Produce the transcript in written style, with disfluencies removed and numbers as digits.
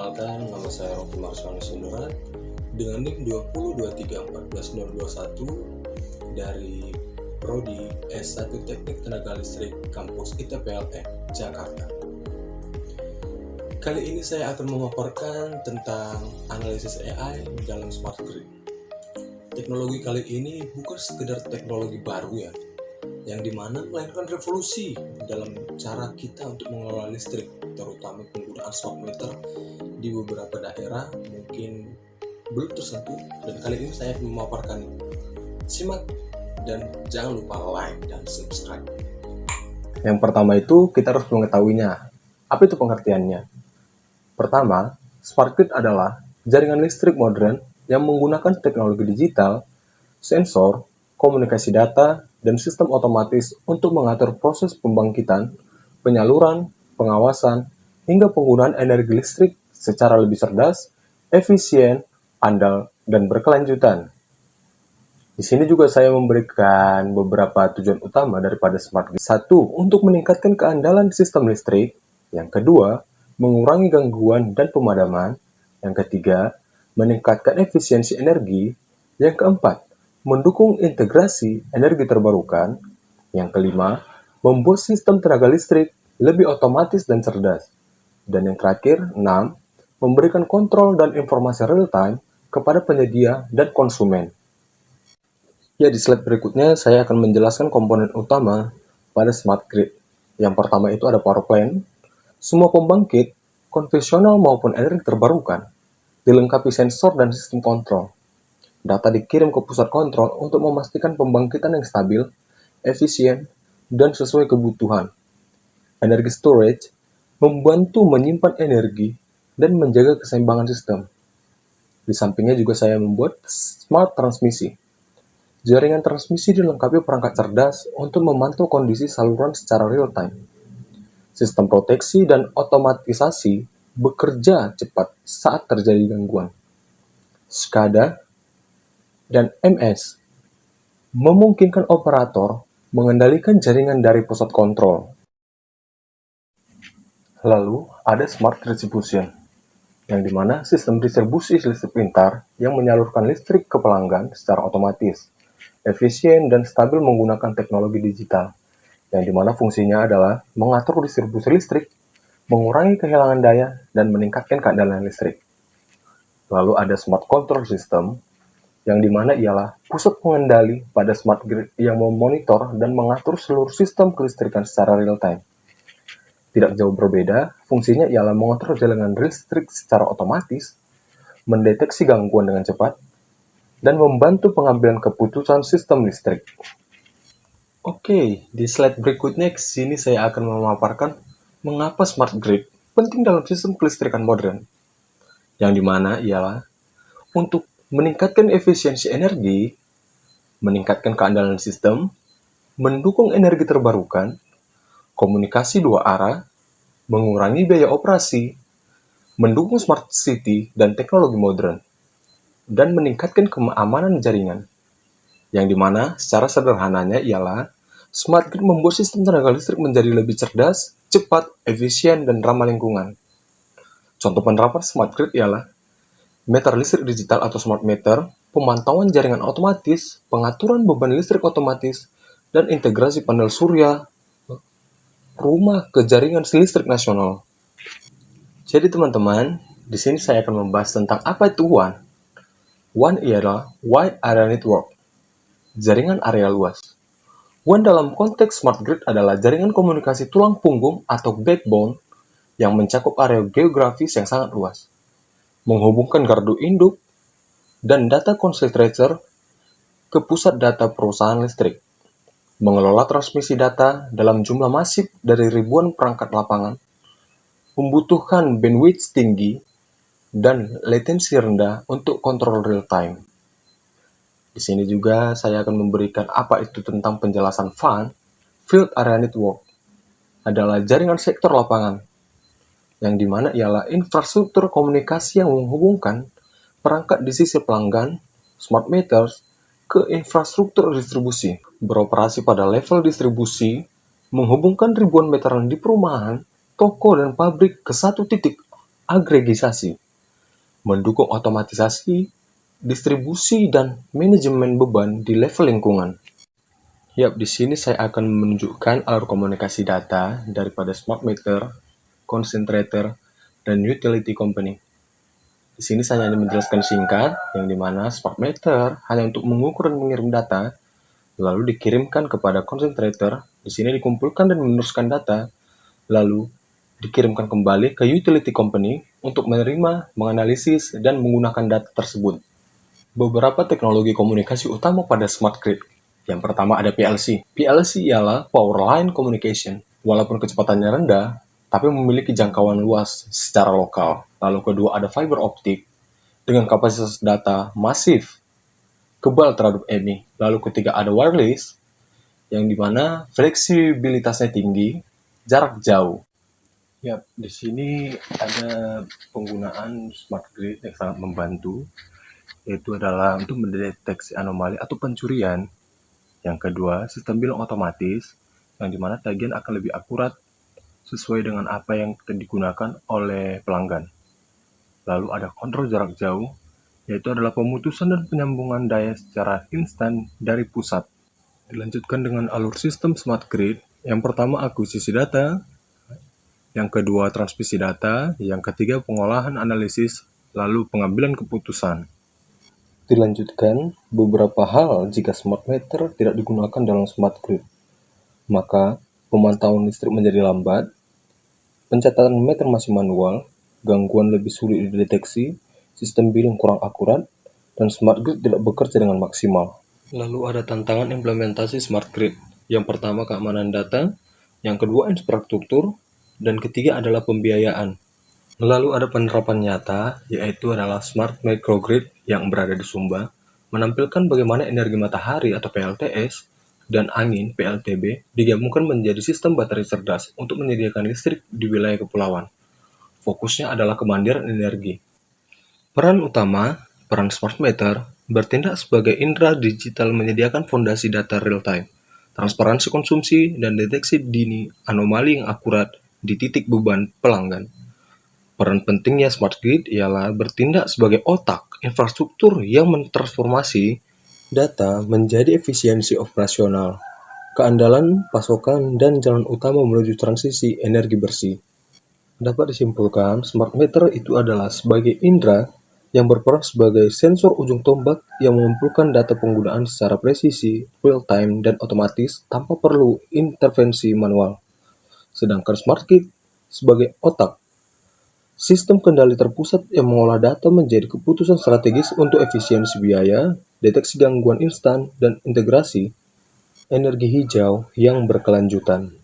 Perkenalkan, nama saya Rocky Marsani Sinurat dengan NIK 2023142021 dari Prodi S1 Teknik Tenaga Listrik Kampus ITPLN, Jakarta. Kali ini saya akan memaparkan tentang analisis AI dalam smart grid. Teknologi kali ini bukan sekedar teknologi baru yang dimana melahirkan revolusi dalam cara kita untuk mengelola listrik, terutama penggunaan smart meter di beberapa daerah mungkin belum tersentuh, dan kali ini saya akan memaparkan. Simak dan jangan lupa like dan subscribe. Yang pertama itu kita harus mengetahuinya. Apa itu pengertiannya? Pertama, smart grid adalah jaringan listrik modern yang menggunakan teknologi digital, sensor, komunikasi data, dan sistem otomatis untuk mengatur proses pembangkitan, penyaluran, pengawasan, hingga penggunaan energi listrik secara lebih cerdas, efisien, andal, dan berkelanjutan. Di sini juga saya memberikan beberapa tujuan utama daripada smart grid. Satu, untuk meningkatkan keandalan sistem listrik. Yang kedua, mengurangi gangguan dan pemadaman. Yang ketiga, meningkatkan efisiensi energi. Yang keempat, mendukung integrasi energi terbarukan. Yang kelima, membuat sistem tenaga listrik lebih otomatis dan cerdas. Dan yang terakhir, 6, memberikan kontrol dan informasi real-time kepada penyedia dan konsumen. Ya, di slide berikutnya saya akan menjelaskan komponen utama pada smart grid. Yang pertama itu ada power plant. Semua pembangkit, konvensional maupun energi terbarukan, dilengkapi sensor dan sistem kontrol. Data dikirim ke pusat kontrol untuk memastikan pembangkitan yang stabil, efisien, dan sesuai kebutuhan. Energi storage membantu menyimpan energi dan menjaga keseimbangan sistem. Di sampingnya juga saya membuat smart transmisi. Jaringan transmisi dilengkapi perangkat cerdas untuk memantau kondisi saluran secara real-time. Sistem proteksi dan otomatisasi bekerja cepat saat terjadi gangguan. SCADA dan MS memungkinkan operator mengendalikan jaringan dari pusat kontrol. Lalu, ada smart distribution, yang dimana sistem distribusi listrik pintar yang menyalurkan listrik ke pelanggan secara otomatis, efisien dan stabil menggunakan teknologi digital, yang dimana fungsinya adalah mengatur distribusi listrik, mengurangi kehilangan daya, dan meningkatkan keandalan listrik. Lalu ada smart control system, yang dimana ialah pusat pengendali pada smart grid yang memonitor dan mengatur seluruh sistem kelistrikan secara real-time. Tidak jauh berbeda, fungsinya ialah mengatur jaringan listrik secara otomatis, mendeteksi gangguan dengan cepat, dan membantu pengambilan keputusan sistem listrik. Oke, di slide berikutnya kesini saya akan memaparkan mengapa smart grid penting dalam sistem kelistrikan modern, yang dimana ialah untuk meningkatkan efisiensi energi, meningkatkan keandalan sistem, mendukung energi terbarukan, komunikasi dua arah, mengurangi biaya operasi, mendukung smart city dan teknologi modern, dan meningkatkan keamanan jaringan. Yang dimana secara sederhananya ialah smart grid membuat sistem tenaga listrik menjadi lebih cerdas, cepat, efisien, dan ramah lingkungan. Contoh penerapan smart grid ialah meter listrik digital atau smart meter, pemantauan jaringan otomatis, pengaturan beban listrik otomatis, dan integrasi panel surya rumah ke jaringan listrik nasional. Jadi teman-teman, di sini saya akan membahas tentang apa itu WAN. WAN ialah Wide Area Network, jaringan area luas. WAN dalam konteks smart grid adalah jaringan komunikasi tulang punggung atau backbone yang mencakup area geografis yang sangat luas, menghubungkan gardu induk dan data concentrator ke pusat data perusahaan listrik, mengelola transmisi data dalam jumlah masif dari ribuan perangkat lapangan, membutuhkan bandwidth tinggi dan latensi rendah untuk kontrol real-time. Di sini juga saya akan memberikan apa itu tentang penjelasan FAN, Field Area Network, adalah jaringan sektor lapangan, yang dimana ialah infrastruktur komunikasi yang menghubungkan perangkat di sisi pelanggan, smart meters, ke infrastruktur distribusi. Beroperasi pada level distribusi, menghubungkan ribuan meteran di perumahan, toko, dan pabrik ke satu titik agregisasi, mendukung otomatisasi, distribusi, dan manajemen beban di level lingkungan. Di sini saya akan menunjukkan alur komunikasi data daripada smart meter, concentrator, dan utility company. Di sini saya hanya menjelaskan singkat, yang dimana smart meter hanya untuk mengukur dan mengirim data, lalu dikirimkan kepada concentrator. Di sini dikumpulkan dan meneruskan data, lalu dikirimkan kembali ke utility company untuk menerima, menganalisis, dan menggunakan data tersebut. Beberapa teknologi komunikasi utama pada smart grid. Yang pertama ada PLC. PLC ialah Power Line Communication. Walaupun kecepatannya rendah, tapi memiliki jangkauan luas secara lokal. Lalu kedua ada fiber optic dengan kapasitas data masif, kebal terhadap EMI. Lalu ketiga ada wireless, yang dimana fleksibilitasnya tinggi, jarak jauh. Di sini ada penggunaan smart grid yang sangat membantu, yaitu adalah untuk mendeteksi anomali atau pencurian. Yang kedua, sistem bilang otomatis, yang dimana tagihan akan lebih akurat sesuai dengan apa yang digunakan oleh pelanggan. Lalu ada kontrol jarak jauh, yaitu adalah pemutusan dan penyambungan daya secara instan dari pusat. Dilanjutkan dengan alur sistem smart grid. Yang pertama akuisisi data, yang kedua transmisi data, yang ketiga pengolahan analisis, lalu pengambilan keputusan. Dilanjutkan beberapa hal jika smart meter tidak digunakan dalam smart grid. Maka pemantauan listrik menjadi lambat, pencatatan meter masih manual, gangguan lebih sulit dideteksi, sistem billing kurang akurat, dan smart grid tidak bekerja dengan maksimal. Lalu ada tantangan implementasi smart grid. Yang pertama keamanan data, yang kedua infrastruktur, dan ketiga adalah pembiayaan. Lalu ada penerapan nyata, yaitu adalah smart microgrid yang berada di Sumba, menampilkan bagaimana energi matahari atau PLTS dan angin PLTB digabungkan menjadi sistem baterai cerdas untuk menyediakan listrik di wilayah kepulauan. Fokusnya adalah kemandirian energi. Peran utama, peran smart meter, bertindak sebagai indera digital menyediakan fondasi data real-time, transparansi konsumsi, dan deteksi dini anomali yang akurat di titik beban pelanggan. Peran pentingnya smart grid ialah bertindak sebagai otak infrastruktur yang mentransformasi data menjadi efisiensi operasional, keandalan pasokan, dan jalan utama menuju transisi energi bersih. Dapat disimpulkan, smart meter itu adalah sebagai indera yang berperan sebagai sensor ujung tombak yang mengumpulkan data penggunaan secara presisi, real-time, dan otomatis tanpa perlu intervensi manual. Sedangkan smart grid sebagai otak sistem kendali terpusat yang mengolah data menjadi keputusan strategis untuk efisiensi biaya, deteksi gangguan instan, dan integrasi energi hijau yang berkelanjutan.